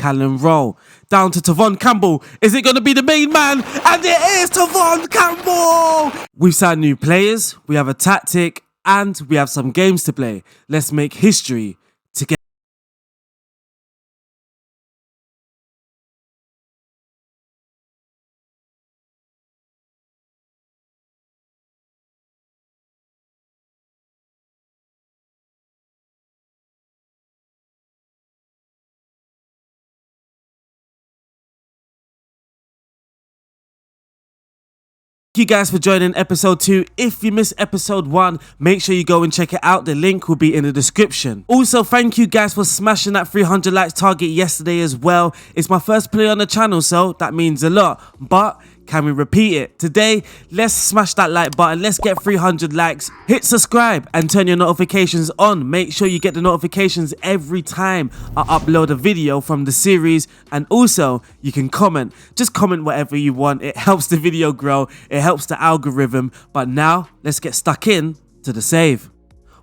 Callum Rowe. Down to Tavon Campbell. Is it going to be the main man? And it is Tavon Campbell! We've signed new players, we have a tactic, and we have some games to play. Let's make history together. Thank you guys for joining episode 2. If you missed episode 1, make sure you go and check it out. The link will be in the description. Also, thank you guys for smashing that 300 likes target yesterday as well. It's my first play on the channel, so that means a lot. But can we repeat it? Today, let's smash that like button. Let's get 300 likes. Hit subscribe and turn your notifications on. Make sure you get the notifications every time I upload a video from the series. And also, you can comment. Just comment whatever you want. It helps the video grow. It helps the algorithm. But now, let's get stuck in to the save.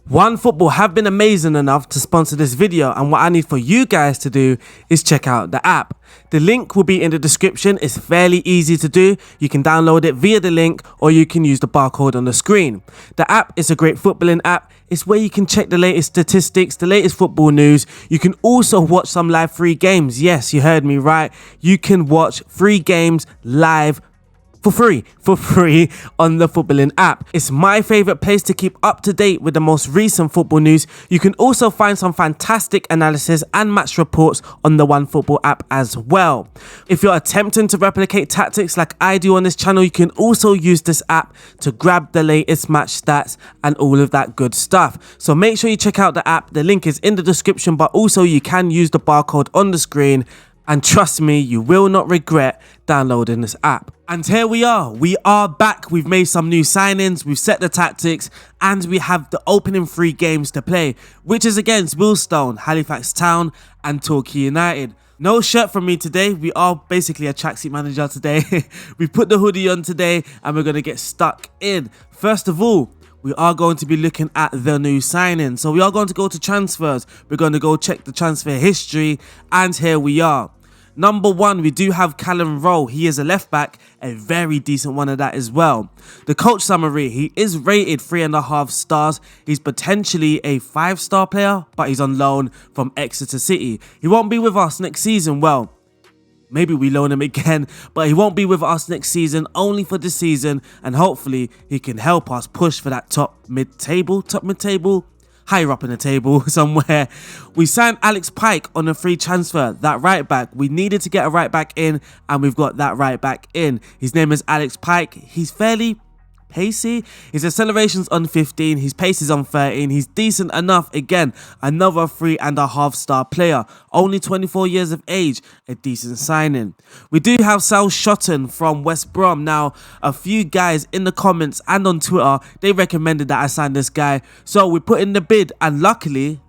OneFootball have been amazing enough to sponsor this video, and what I need for you guys to do is check out the app. The link will be in the description. It's fairly easy to do. You can download it via the link or you can use the barcode on the screen. The app is a great footballing app. It's where you can check the latest statistics, the latest football news. You can also watch some live free games. Yes, you heard me right. You can watch free games live for free on the footballing app. It's my favorite place to keep up to date with the most recent football news. You can also find some fantastic analysis and match reports on the OneFootball app as well. If you're attempting to replicate tactics like I do on this channel, you can also use this app to grab the latest match stats and all of that good stuff. So make sure you check out the app. The link is in the description, but also you can use the barcode on the screen. And trust me, you will not regret downloading this app. And here we are back. We've made some new signings, we've set the tactics, and we have the opening 3 games to play, which is against Wealdstone, Halifax Town, and Torquay United. No shirt from me today. We are basically a tracksuit manager today. We put the hoodie on today, and we're going to get stuck in. First of all, we are going to be looking at the new signing. So we are going to go to transfers. We're going to go check the transfer history. And here we are. Number 1, we do have Callum Rowe. He is a left back, a very decent one of that as well. The coach summary, he is rated 3.5 stars. He's potentially a 5-star player, but he's on loan from Exeter City. He won't be with us next season. Well, maybe we loan him again, but he won't be with us next season, only for this season, and hopefully he can help us push for that top mid-table, higher up in the table somewhere. We signed Alex Pike on a free transfer, that right back. We needed to get a right back in, and we've got that right back in. His name is Alex Pike. He's fairly pacey. His acceleration's on 15, his pace is on 13. He's decent enough. Again, another 3.5-star player, only 24 years of age, a decent signing. We do have Sal Shotton from West Brom. Now, a few guys in the comments and on Twitter, they recommended that I sign this guy, so we put in the bid, and luckily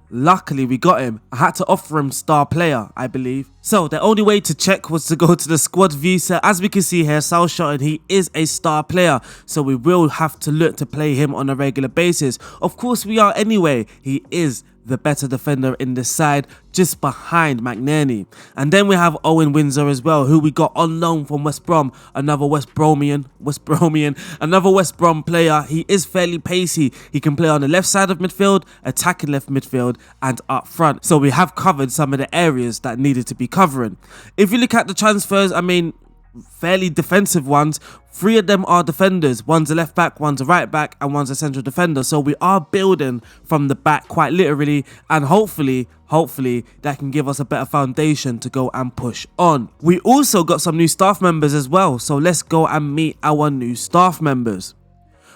we got him. I had to offer him star player, I believe. So the only way to check was to go to the squad view. So as we can see here, Sal Shotton, he is a star player, so we will have to look to play him on a regular basis. Of course we are anyway. He is the better defender in this side, just behind McNerney. And then we have Owen Windsor as well, who we got on loan from West Brom, another West Bromian, another West Brom player. He is fairly pacey. He can play on the left side of midfield, attacking left midfield, and up front. So we have covered some of the areas that needed to be covering. If you look at the transfers, I mean, fairly defensive ones. 3 of them are defenders. One's a left back, one's a right back, and one's a central defender. So we are building from the back quite literally, and hopefully that can give us a better foundation to go and push on. We also got some new staff members as well, so let's go and meet our new staff members.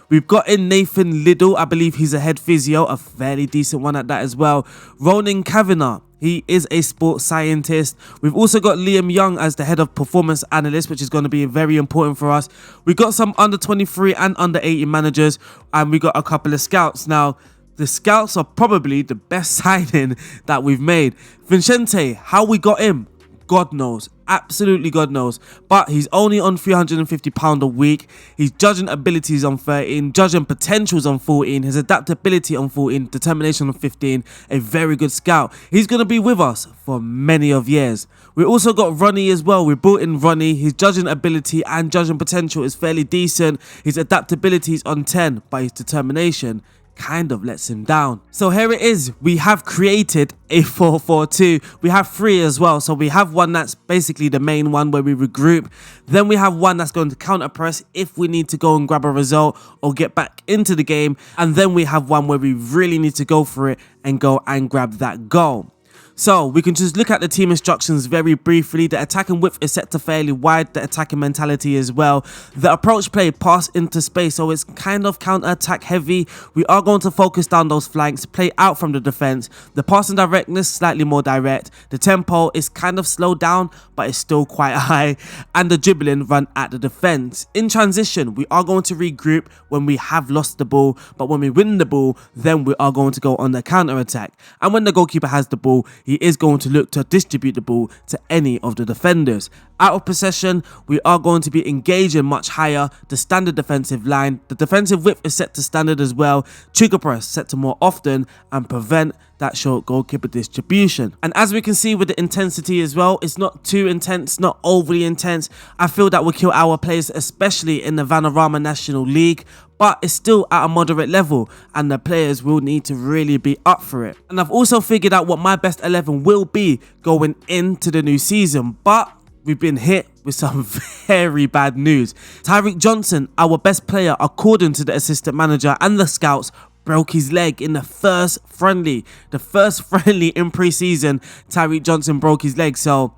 We've got in Nathan Liddell. I believe he's a head physio, a fairly decent one at that as well. Ronan Kavanagh, he is a sports scientist. We've also got Liam Young as the head of performance analyst, which is going to be very important for us. We got some under 23 and under 18 managers, and we got a couple of scouts. Now, the scouts are probably the best signing that we've made. Vincente, how we got him? God knows. Absolutely God knows. But he's only on £350 a week. His judging abilities on 13, judging potentials on 14, his adaptability on 14, determination on 15, a very good scout. He's going to be with us for many of years. We also got Ronnie as well. We brought in Ronnie. His judging ability and judging potential is fairly decent. His adaptability is on 10, but his determination kind of lets him down. So here it is. We have created a 4-4-2. We have 3 as well. So we have one that's basically the main one where we regroup. Then we have one that's going to counter press if we need to go and grab a result or get back into the game. And then we have one where we really need to go for it and go and grab that goal. So we can just look at the team instructions very briefly. The attacking width is set to fairly wide, the attacking mentality as well. The approach play, pass into space, so it's kind of counter-attack heavy. We are going to focus down those flanks, play out from the defense. The passing directness, slightly more direct. The tempo is kind of slowed down, but it's still quite high. And the dribbling run at the defense. In transition, we are going to regroup when we have lost the ball, but when we win the ball, then we are going to go on the counter-attack. And when the goalkeeper has the ball, he is going to look to distribute the ball to any of the defenders. Out of possession, we are going to be engaging much higher the standard defensive line. The defensive width is set to standard as well. Trigger press set to more often and prevent that short goalkeeper distribution. And as we can see with the intensity as well, it's not too intense, not overly intense. I feel that will kill our players, especially in the Vanarama National League. But it's still at a moderate level and the players will need to really be up for it. And I've also figured out what my best 11 will be going into the new season. But we've been hit with some very bad news. Tyreek Johnson, our best player according to the assistant manager and the scouts, broke his leg in the first friendly. The first friendly in pre-season, Tyreek Johnson broke his leg. So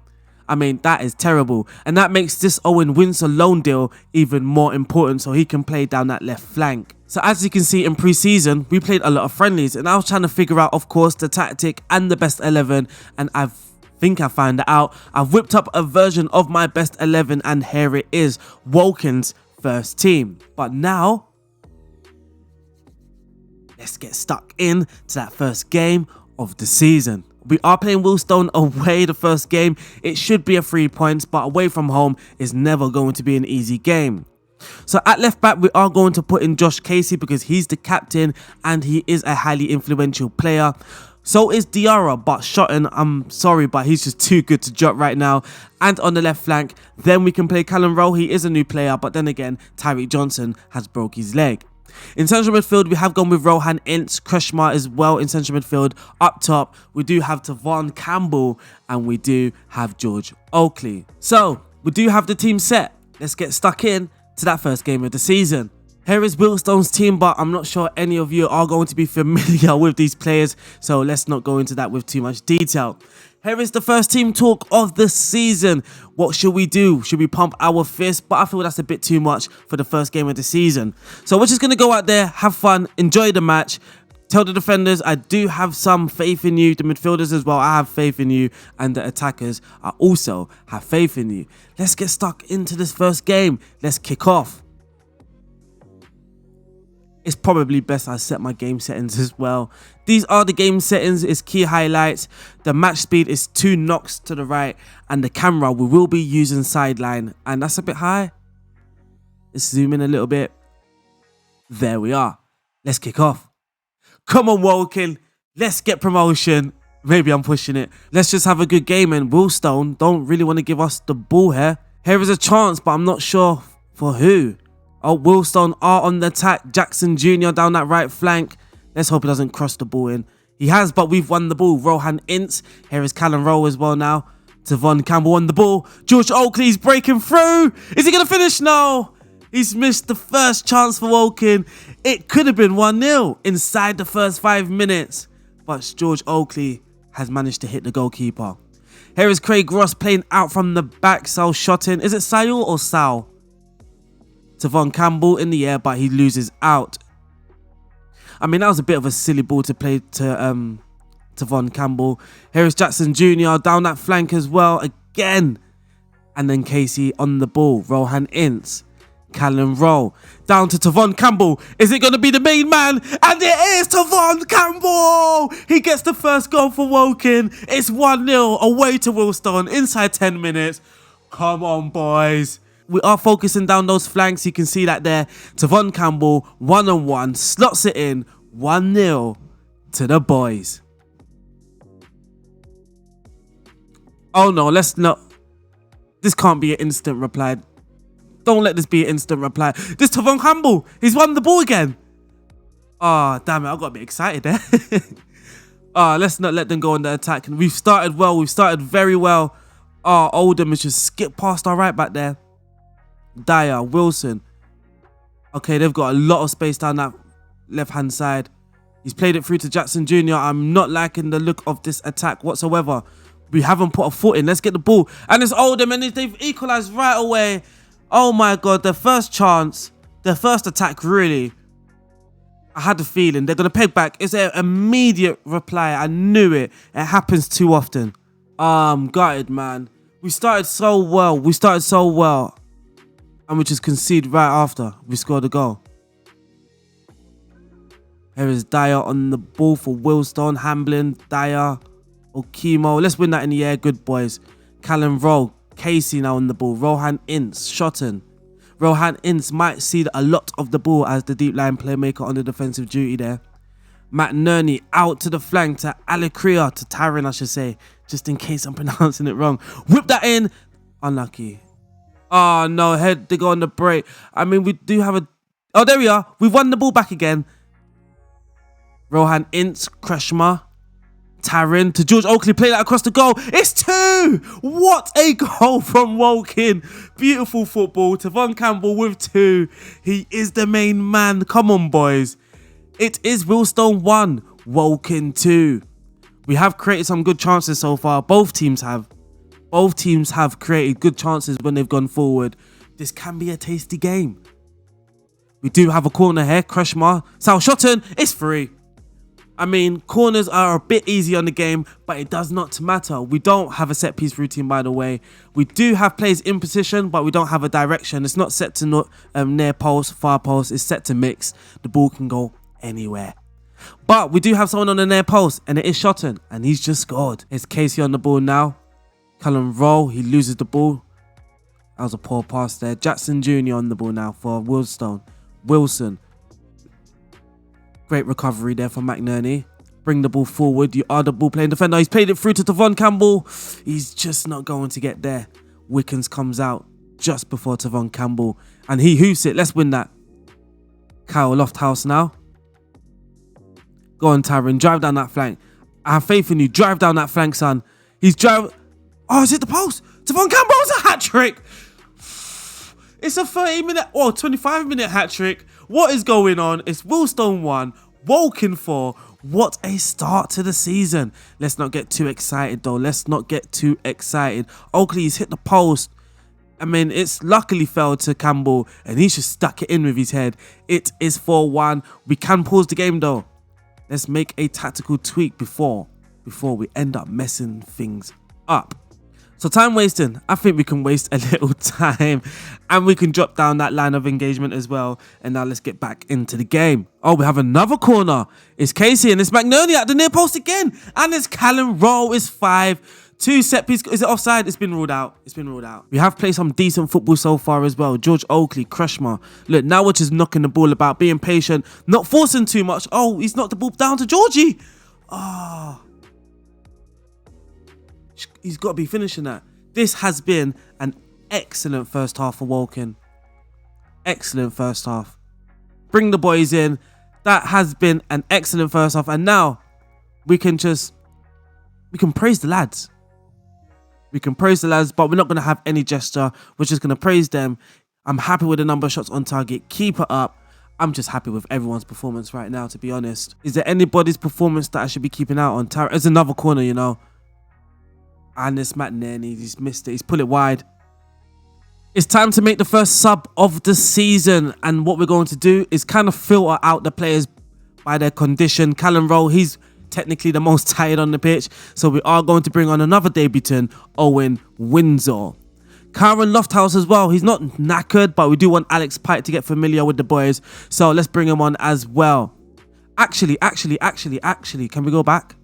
I mean, that is terrible. And that makes this Owen Windsor loan deal even more important so he can play down that left flank. So as you can see in pre-season, we played a lot of friendlies and I was trying to figure out, of course, the tactic and the best 11. And I think I found it out. I've whipped up a version of my best 11 and here it is. Wokin's first team. But now, let's get stuck in to that first game of the season. We are playing Wealdstone away the first game. It should be a 3 points, but away from home is never going to be an easy game. So at left back, we are going to put in Josh Casey because he's the captain and he is a highly influential player. So is Diarra, but Shotton, I'm sorry, but he's just too good to drop right now. And on the left flank, then we can play Callum Rowe. He is a new player, but then again, Tyreek Johnson has broke his leg. In central midfield, we have gone with Rohan Ince, Kreshmar as well in central midfield. Up top, we do have Tavon Campbell and we do have George Oakley. So, we do have the team set. Let's get stuck in to that first game of the season. Here is Wealdstone's team, but I'm not sure any of you are going to be familiar with these players, so let's not go into that with too much detail. Here is the first team talk of the season. What should we do? Should we pump our fist? But I feel that's a bit too much for the first game of the season. So we're just going to go out there, have fun, enjoy the match. Tell the defenders I do have some faith in you. The midfielders as well, I have faith in you. And the attackers, I also have faith in you. Let's get stuck into this first game. Let's kick off. It's probably best I set my game settings as well. These are the game settings, it's key highlights. The match speed is 2 knocks to the right. And the camera, we will be using sideline. And that's a bit high. Let's zoom in a little bit. There we are. Let's kick off. Come on, Woking. Let's get promotion. Maybe I'm pushing it. Let's just have a good game. And Wealdstone don't really want to give us the ball here. Here is a chance, but I'm not sure for who. Oh, Wealdstone are on the attack. Jackson Jr. down that right flank. Let's hope he doesn't cross the ball in. He has, but we've won the ball. Rohan Ince. Here is Callum Rowe as well now. Tavon Campbell on the ball. George Oakley's breaking through. Is he going to finish? No. He's missed the first chance for Woking. It could have been 1-0 inside the first 5 minutes. But George Oakley has managed to hit the goalkeeper. Here is Craig Ross playing out from the back. Sal Shotton. Is it Sayul or Sal? Tavon Campbell in the air, but he loses out. I mean, that was a bit of a silly ball to play to Tavon Campbell. Here is Jackson Jr. down that flank as well again. And then Casey on the ball. Rohan Ince. Callum Rowe. Down to Tavon Campbell. Is it going to be the main man? And it is Tavon Campbell! He gets the first goal for Woking. It's 1-0 away to Wealdstone inside 10 minutes. Come on, boys. We are focusing down those flanks. You can see that there. Tavon Campbell, 1-on-1, slots it in. 1-0 to the boys. Oh no, let's not. This can't be an instant reply. Don't let this be an instant reply. This Tavon Campbell, he's won the ball again. Oh, damn it, I got a bit excited there. Let's not let them go on the attack. We've started well. We've started very well. Oldham has just skipped past our right back there. Dyer, Wilson. Okay, they've got a lot of space down that left-hand side. He's played it through to Jackson Jr. I'm not liking the look of this attack whatsoever. We haven't put a foot in. Let's get the ball. And it's Oldham, and they've equalised right away. Oh my God, their first chance, their first attack, really. I had the feeling they're going to peg back. It's an immediate reply. I knew it. It happens too often. I'm gutted, man. We started so well. And we just conceded right after we scored a goal. Here is Dyer on the ball for Wealdstone. Hamblin, Dyer, Okimo. Let's win that in the air. Good boys. Callum Rowe. Casey now on the ball. Rohan Ince, Shotton. Rohan Ince might see a lot of the ball as the deep line playmaker on the defensive duty there. McNerney out to the flank to Alicria, to Taran I should say, just in case I'm pronouncing it wrong. Whip that in. Unlucky. Oh no, head to go on the break. I mean, we do have a... Oh, there we are. We've won the ball back again. Rohan Ince, Kreshma. Taran to George Oakley, play that across the goal. It's 2! What a goal from Woking. Beautiful football. Tavon Campbell with 2. He is the main man. Come on, boys. It is Wealdstone 1, Woking 2. We have created some good chances so far. Both teams have. Both teams have created good chances when they've gone forward. This can be a tasty game. We do have a corner here. Kreshma. South Shotton. It's free. I mean, corners are a bit easy on the game, but it does not matter. We don't have a set piece routine, by the way. We do have players in position, but we don't have a direction. It's not set to near post, far post. It's set to mix. The ball can go anywhere. But we do have someone on the near post, and it is Shotton, and he's just scored. It's Casey on the ball now. Callum Rowe, he loses the ball. That was a poor pass there. Jackson Jr. on the ball now for Wealdstone. Wilson. Great recovery there from McNerney. Bring the ball forward. You are the ball playing defender. He's played it through to Tavon Campbell. He's just not going to get there. Wickens comes out just before Tavon Campbell. And he hoofs it. Let's win that. Kyle Lofthouse now. Go on, Taran. Drive down that flank. I have faith in you. Drive down that flank, son. He's driving. Oh, it's hit the post. Tavon Campbell's a hat-trick. It's a 25-minute hat-trick. What is going on? It's Wealdstone 1, Woking 4. What a start to the season. Let's not get too excited, though. Let's not get too excited. Oakley's hit the post. I mean, it's luckily fell to Campbell, and he's just stuck it in with his head. It is 4-1. We can pause the game, though. Let's make a tactical tweak before we end up messing things up. So time wasting, I think we can waste a little time and we can drop down that line of engagement as well. And now let's get back into the game. Oh, we have another corner. It's Casey and it's McNerney at the near post again. And it's Callum Rowe. It's 5. 2 set piece. Is it offside? It's been ruled out. It's been ruled out. We have played some decent football so far as well. George Oakley, Kreshma. Look, now we're just knocking the ball about, being patient, not forcing too much. Oh, he's knocked the ball down to Georgie. Oh. He's got to be finishing that. This has been an excellent first half for Woking. Excellent first half. Bring the boys in. That has been an excellent first half. And now we can praise the lads. We can praise the lads, but we're not going to have any gesture. We're just going to praise them. I'm happy with the number of shots on target. Keep it up. I'm just happy with everyone's performance right now, to be honest. Is there anybody's performance that I should be keeping out on? There's another corner, you know. And it's McNerney. He's missed it. He's pulled it wide. It's time to make the first sub of the season. And what we're going to do is kind of filter out the players by their condition. Callum Rowe, he's technically the most tired on the pitch. So we are going to bring on another debutant, Owen Windsor. Karen Lofthouse as well. He's not knackered, but we do want Alex Pike to get familiar with the boys. So let's bring him on as well. Actually, can we go back?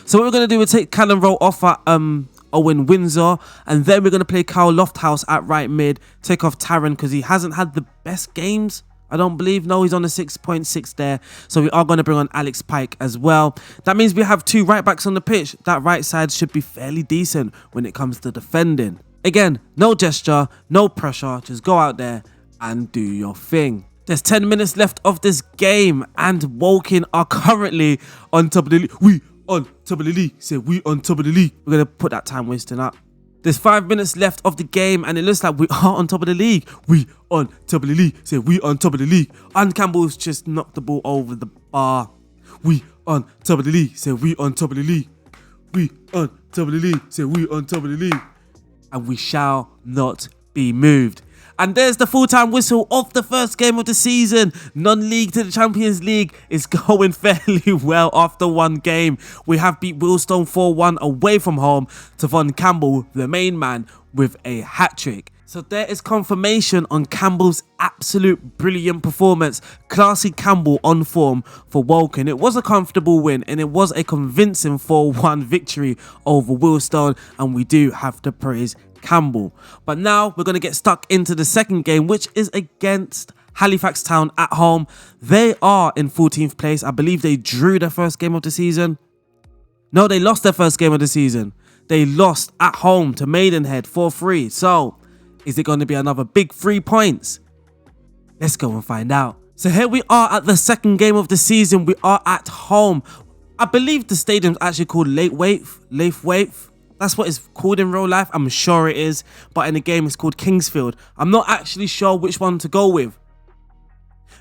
So what we're going to do is take Callum Rowe off at Owen Windsor. And then we're going to play Kyle Lofthouse at right mid. Take off Taron because he hasn't had the best games, I don't believe. No, he's on a 6.6 there. So we are going to bring on Alex Pike as well. That means we have 2 right backs on the pitch. That right side should be fairly decent when it comes to defending. Again, no gesture, no pressure. Just go out there and do your thing. There's 10 minutes left of this game and Woking are currently on top of the league. We on top of the league. Say we on top of the league. We're going to put that time wasting up. There's 5 minutes left of the game and it looks like we are on top of the league. We on top of the league. Say we on top of the league. And Campbell's just knocked the ball over the bar. We on top of the league. Say we on top of the league. We on top of the league. Say we on top of the league. And we shall not be moved. And there's the full-time whistle of the first game of the season. Non-league to the Champions League is going fairly well after one game. We have beat Wealdstone 4-1 away from home. Tavon Campbell, the main man, with a hat-trick. So there is confirmation on Campbell's absolute brilliant performance. Classy Campbell on form for Woking. It was a comfortable win and it was a convincing 4-1 victory over Wealdstone. And we do have to praise Campbell. But now we're going to get stuck into the second game, which is against Halifax Town at home. They are in 14th place. I believe they drew their first game of the season. No, they lost their first game of the season. They lost at home to Maidenhead 4-3. So is it going to be another big 3 points? Let's go and find out. So here we are at the second game of the season. We are at home. I believe the stadium's actually called Leithwaite. That's what it's called in real life. I'm sure it is. But in the game, it's called Kingsfield. I'm not actually sure which one to go with.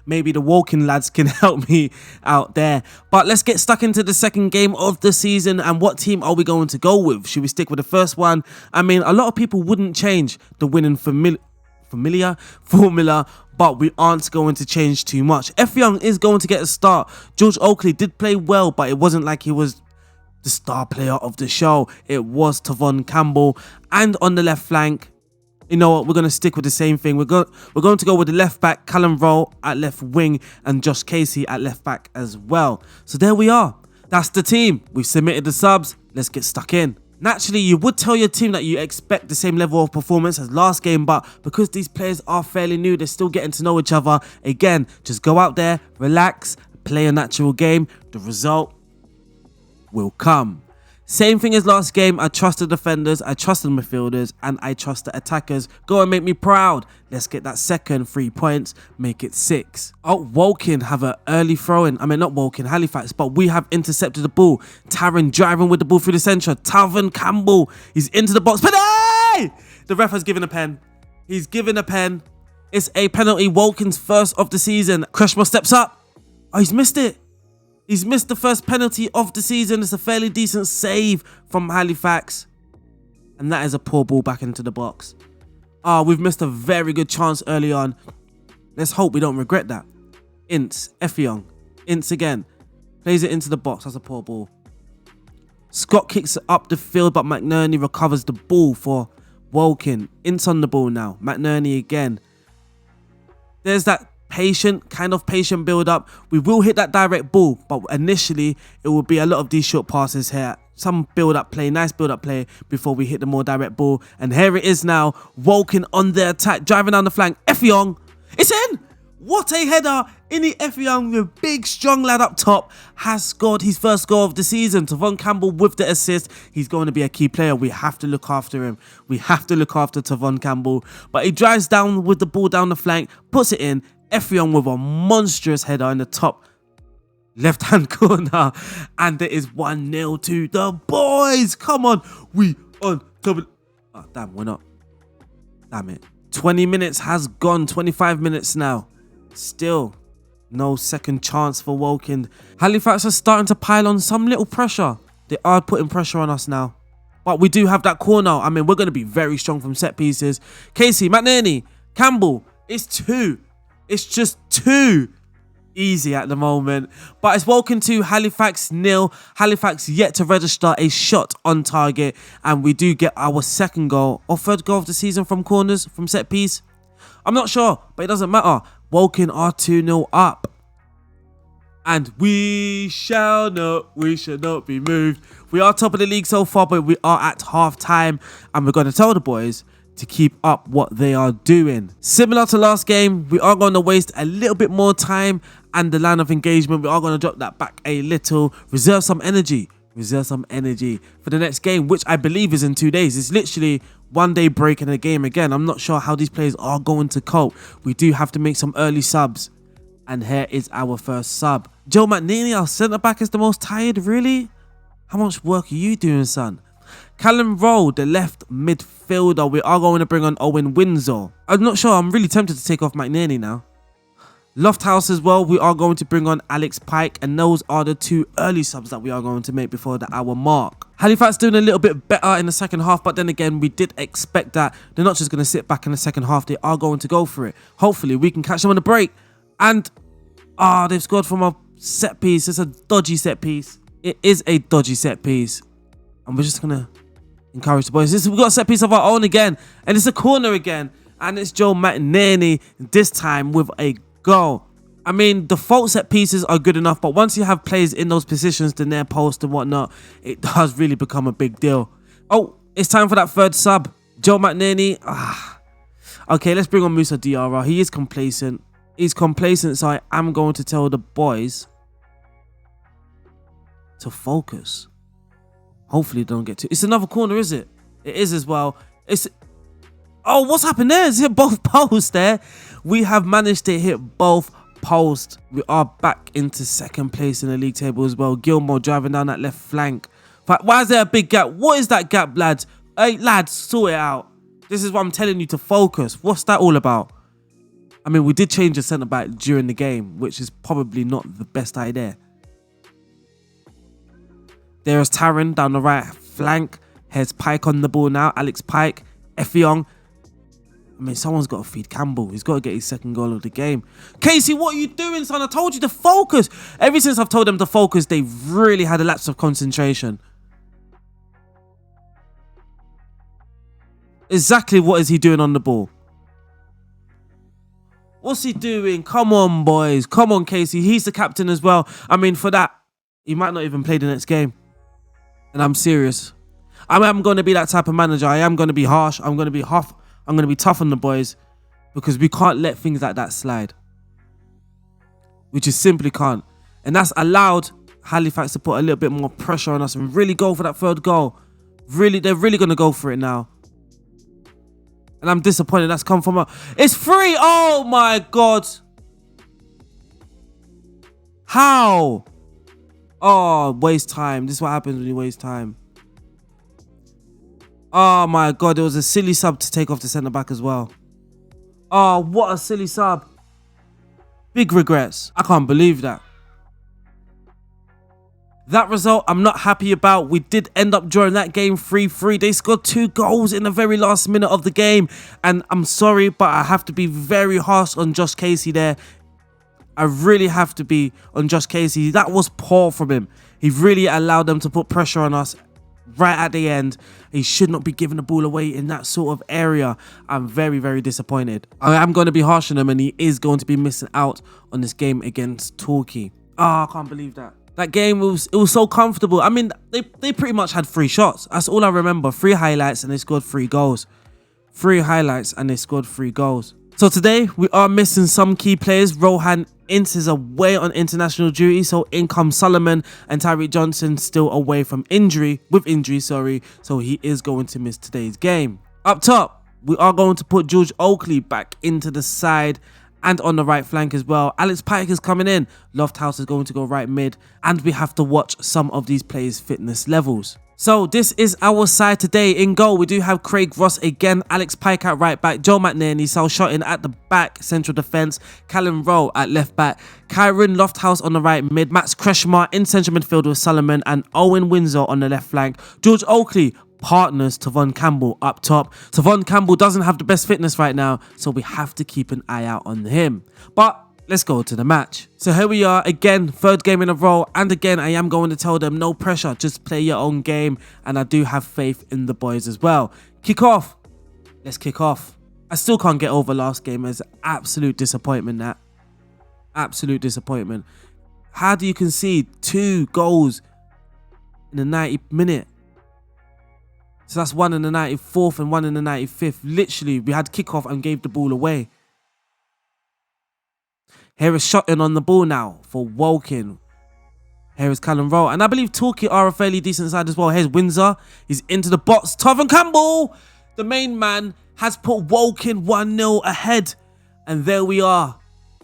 Maybe the Woking lads can help me out there. But let's get stuck into the second game of the season. And what team are we going to go with? Should we stick with the first one? I mean, a lot of people wouldn't change the winning formula. But we aren't going to change too much. F Young is going to get a start. George Oakley did play well, but it wasn't like he was the star player of the show. It was Tavon Campbell. And on the left flank, you know what, we're going to stick with the same thing. We're going to go with the left back, Callum Rowe at left wing and Josh Casey at left back as well. So there we are. That's the team. We've submitted the subs. Let's get stuck in. Naturally, you would tell your team that you expect the same level of performance as last game, but because these players are fairly new, they're still getting to know each other. Again, just go out there, relax, play a natural game. The result will come. Same thing as last game. I trust the defenders, I trust the midfielders, and I trust the attackers. Go and make me proud. Let's get that second 3 points, make it 6. Oh, Woking have an early throw-in. I mean, not Woking, Halifax, but we have intercepted the ball. Taron driving with the ball through the centre. Tavon Campbell, he's into the box. Penalty! The ref has given a pen. He's given a pen. It's a penalty. Woking's first of the season. Crushmore steps up. Oh, he's missed it. He's missed the first penalty of the season. It's a fairly decent save from Halifax. And that is a poor ball back into the box. We've missed a very good chance early on. Let's hope we don't regret that. Ince, Effiong. Ince again. Plays it into the box. That's a poor ball. Scott kicks it up the field, but McNerney recovers the ball for Woking. Ince on the ball now. McNerney again. There's that kind of patient build up. We will hit that direct ball, but initially it will be a lot of these short passes here. Some build up play, nice build up play before we hit the more direct ball. And here it is now. Woking on the attack, driving down the flank. Effiong, it's in! What a header! Ini Effiong, the big strong lad up top, has scored his first goal of the season. Tavon Campbell with the assist. He's going to be a key player. We have to look after him. We have to look after Tavon Campbell. But he drives down with the ball down the flank, puts it in. Effiong with a monstrous header in the top left-hand corner. And there is 1-0 to the boys. Come on. We on top of... Oh, damn, we're not. Damn it. 20 minutes has gone. 25 minutes now. Still no second chance for Woking. Halifax are starting to pile on some little pressure. They are putting pressure on us now. But we do have that corner. I mean, we're going to be very strong from set pieces. Casey, McNerney, Campbell. It's 2. It's just 2. easy at the moment. But it's Woking 2, Halifax 0. Halifax yet to register a shot on target. And we do get our second goal or third goal of the season from corners, from set piece. I'm not sure, but it doesn't matter. Woking are 2-0 up. And we shall not be moved. We are top of the league so far, but we are at half time. And we're going to tell the boys to keep up what they are doing. Similar to last game, we are going to waste a little bit more time and the line of engagement. We are going to drop that back a little. Reserve some energy for the next game, which I believe is in 2 days. It's literally 1 day break in the game again. I'm not sure how these players are going to cope. We do have to make some early subs. And here is our first sub. Joe McNeely, our centre-back, is the most tired, really? How much work are you doing, son? Callum Rowe, the left midfielder. We are going to bring on Owen Windsor. I'm not sure. I'm really tempted to take off McNeely now. Lofthouse as well. We are going to bring on Alex Pike. And those are the 2 early subs that we are going to make before the hour mark. Halifax doing a little bit better in the second half. But then again, we did expect that. They're not just going to sit back in the second half. They are going to go for it. Hopefully, we can catch them on the break. And, they've scored from a set piece. It's a dodgy set piece. It is a dodgy set piece. And we're just going to encourage the boys. We've got a set piece of our own again. And it's a corner again. And it's Joe McNeely this time with a goal. I mean, default set pieces are good enough. But once you have players in those positions, the near post and whatnot, it does really become a big deal. Oh, it's time for that third sub. Joe McNeely. Okay, let's bring on Musa Diarra. He is complacent. He's complacent, so I am going to tell the boys to focus. Hopefully they don't get to... It's another corner, is it? It is as well. It's... Oh, what's happened there? It's hit both posts there. We have managed to hit both posts. We are back into second place in the league table as well. Gilmore driving down that left flank. But why is there a big gap? What is that gap, lads? Hey, lads, sort it out. This is what I'm telling you to focus. What's that all about? I mean, we did change the centre-back during the game, which is probably not the best idea. There's Taron down the right flank. Here's Pike on the ball now. Alex Pike. Effiong. I mean, someone's got to feed Campbell. He's got to get his second goal of the game. Casey, what are you doing, son? I told you to focus. Ever since I've told them to focus, they've really had a lapse of concentration. Exactly what is he doing on the ball? What's he doing? Come on, boys. Come on, Casey. He's the captain as well. I mean, for that, he might not even play the next game. And I'm serious. I'm going to be that type of manager. I am going to be harsh. I'm going to be tough on the boys. Because we can't let things like that slide. We just simply can't. And that's allowed Halifax to put a little bit more pressure on us and really go for that third goal. Really, they're really going to go for it now. And I'm disappointed that's come from It's free! Oh my God! How? Oh, waste time. This is what happens when you waste time. Oh my God, it was a silly sub to take off the centre-back as well. Oh, what a silly sub. Big regrets. I can't believe that. That result, I'm not happy about. We did end up drawing that game 3-3. They scored 2 goals in the very last minute of the game. And I'm sorry, but I have to be very harsh on Josh Casey there. I really have to be on Josh Casey. That was poor from him. He really allowed them to put pressure on us right at the end. He should not be giving the ball away in that sort of area. I'm very, very disappointed. I am going to be harsh on him, and he is going to be missing out on this game against Torquay. Oh, I can't believe that. That game, it was so comfortable. I mean, they pretty much had 3 shots. That's all I remember. 3 highlights and they scored 3 goals. 3 highlights and they scored 3 goals. So today, we are missing some key players. Rohan Ince is away on international duty. So in comes Solomon and Tyreek Johnson still away from injury. So he is going to miss today's game. Up top, we are going to put George Oakley back into the side. And on the right flank as well. Alex Pike is coming in. Lofthouse is going to go right mid. And we have to watch some of these players' fitness levels. So this is our side today. In goal, we do have Craig Ross again. Alex Pike at right back. Joe McNeely, Sal Shotton at the back, central defence. Callum Rowe at left back. Kyron Lofthouse on the right mid. Max Kreshmar in central midfield with Solomon. And Owen Windsor on the left flank. George Oakley partners Tavon Campbell up top. Tavon Campbell doesn't have the best fitness right now, so we have to keep an eye out on him. But let's go to the match. So here we are again, third game in a row. And again, I am going to tell them no pressure, just play your own game. And I do have faith in the boys as well. Kick off. Let's kick off. I still can't get over last game as absolute disappointment, that. Absolute disappointment. How do you concede 2 goals in the 90th minute? So that's 1 in the 94th and 1 in the 95th. Literally, we had kick off and gave the ball away. Here is Shotton on the ball now for Woking. Here is Callum Rowe. And I believe Torquay are a fairly decent side as well. Here's Windsor. He's into the box. Tyrone Campbell, the main man, has put Woking 1-0 ahead. And there we are.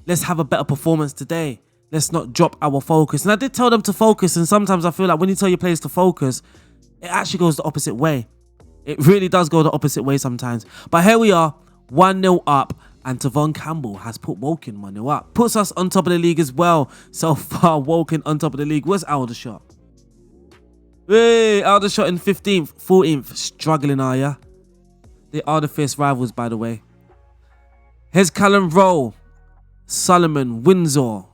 Let's have a better performance today. Let's not drop our focus. And I did tell them to focus. And sometimes I feel like when you tell your players to focus, it actually goes the opposite way. It really does go the opposite way sometimes. But here we are, 1-0 up. And Tyrone Campbell has put Woking 1-0 up. Puts us on top of the league as well. So far, Woking on top of the league. Where's Aldershot? Hey, Aldershot in 15th, 14th. Struggling, are ya? They are the fierce rivals, by the way. Here's Callum Rowe. Solomon, Windsor.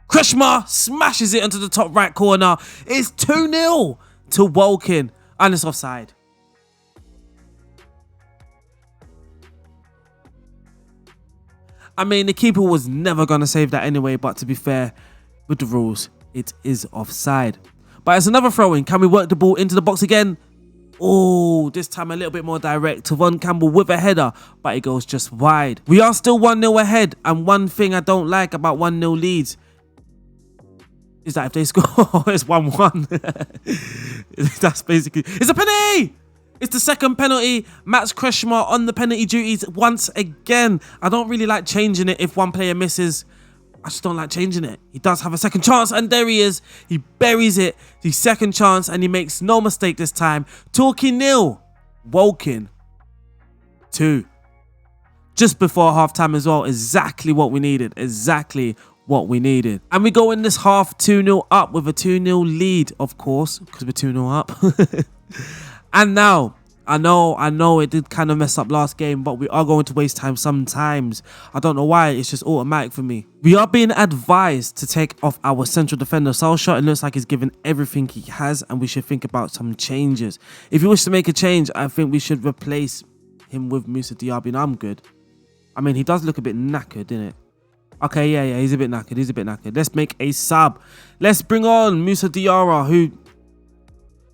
Krishma smashes it into the top right corner. It's 2-0 to Woking. And it's offside. I mean, the keeper was never going to save that anyway, but to be fair, with the rules, it is offside. But it's another throw-in. Can we work the ball into the box again? Oh, this time a little bit more direct. Tyrone Campbell with a header, but it goes just wide. We are still 1-0 ahead, and one thing I don't like about 1-0 leads is that if they score, it's 1-1. That's basically... It's a penalty! It's the second penalty. Max Kreshmar on the penalty duties once again. I don't really like changing it if one player misses. I just don't like changing it. He does have a second chance, and there he is. He buries it. The second chance, and he makes no mistake this time. Torquay 0, Woking 2. Just before half-time as well. Exactly what we needed. Exactly what we needed. And we go in this half 2-0 up with a 2-0 lead, of course, because we're 2-0 up. And now, I know it did kind of mess up last game, but we are going to waste time sometimes. I don't know why, it's just automatic for me. We are being advised to take off our central defender, Solskjaer. It looks like he's given everything he has, and we should think about some changes. If you wish to make a change, I think we should replace him with Moussa Diaby, and I'm good. I mean, he does look a bit knackered, didn't it? Okay, yeah, he's a bit knackered. Let's make a sub. Let's bring on Moussa Diarra, who...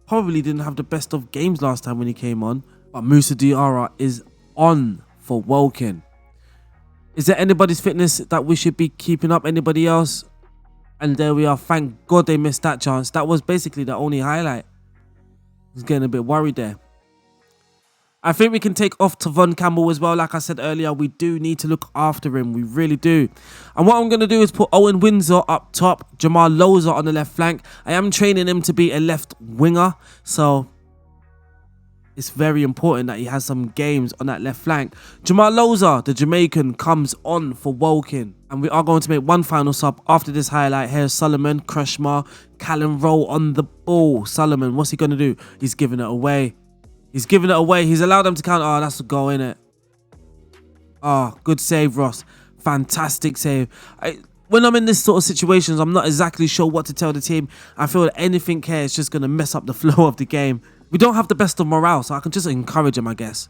probably didn't have the best of games last time when he came on. But Moussa Diarra is on for Woking. Is there anybody's fitness that we should be keeping up? Anybody else? And there we are. Thank God they missed that chance. That was basically the only highlight. I was getting a bit worried there. I think we can take off Tyrone Campbell as well. Like I said earlier, we do need to look after him. We really do. And what I'm going to do is put Owen Windsor up top. Jamal Loza on the left flank. I am training him to be a left winger. So it's very important that he has some games on that left flank. Jamal Loza, the Jamaican, comes on for Woking. And we are going to make one final sub after this highlight. Here's Solomon, Kreshmar, Callum Rowe on the ball. Solomon, what's he going to do? He's giving it away. He's giving it away. He's allowed them to count. Oh, that's a goal, innit? Oh, good save, Ross. Fantastic save. When I'm in this sort of situations, I'm not exactly sure what to tell the team. I feel that anything here is just going to mess up the flow of the game. We don't have the best of morale, so I can just encourage them, I guess.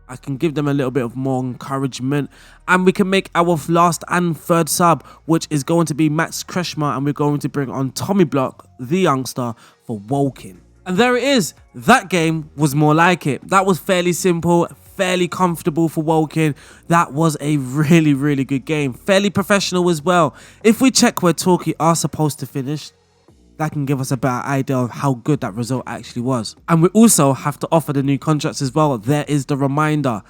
I can give them a little bit of more encouragement. And we can make our last and third sub, which is going to be Max Kreshmar. And we're going to bring on Tommy Block, the youngster, for Woking. And there it is. That game was more like it. That was fairly simple, fairly comfortable for Woking. That was a really, really good game. Fairly professional as well. If we check where Torquay are supposed to finish, that can give us a better idea of how good that result actually was. And we also have to offer the new contracts as well. There is the reminder.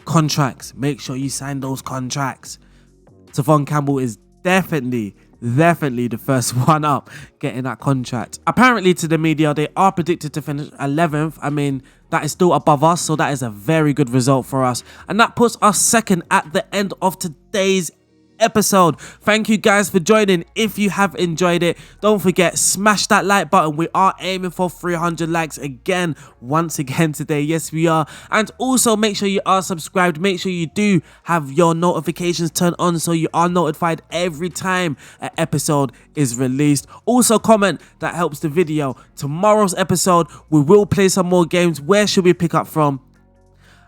Contracts. Make sure you sign those contracts. Tyrone Campbell is definitely the first one up getting that contract. Apparently to the media, they are predicted to finish 11th. I mean, that is still above us, so that is a very good result for us. And that puts us second at the end of today's episode. Thank you guys for joining. If you have enjoyed it, don't forget, smash that like button. We are aiming for 300 likes again, once again today. Yes, we are. And also make sure you are subscribed. Make sure you do have your notifications turned on so you are notified every time an episode is released. Also comment, that helps the video. Tomorrow's episode, we will play some more games. Where should we pick up from?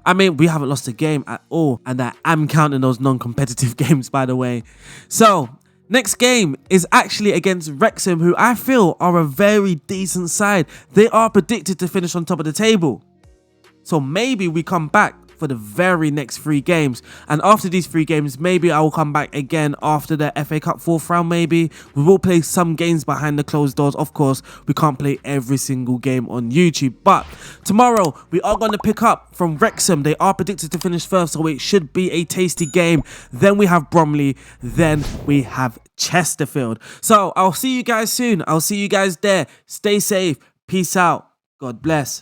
I mean, we haven't lost a game at all, and I am counting those non-competitive games, by the way. So, next game is actually against Wrexham, who I feel are a very decent side. They are predicted to finish on top of the table. So maybe we come back for the very next 3 games, and after these 3 games, maybe I will come back again after the FA Cup 4th round. Maybe we will play some games behind the closed doors. Of course, we can't play every single game on YouTube, but tomorrow we are going to pick up from Wrexham. They are predicted to finish first, so it should be a tasty game. Then we have Bromley, then we have Chesterfield. So I'll see you guys soon. I'll see you guys there. Stay safe. Peace out. God bless.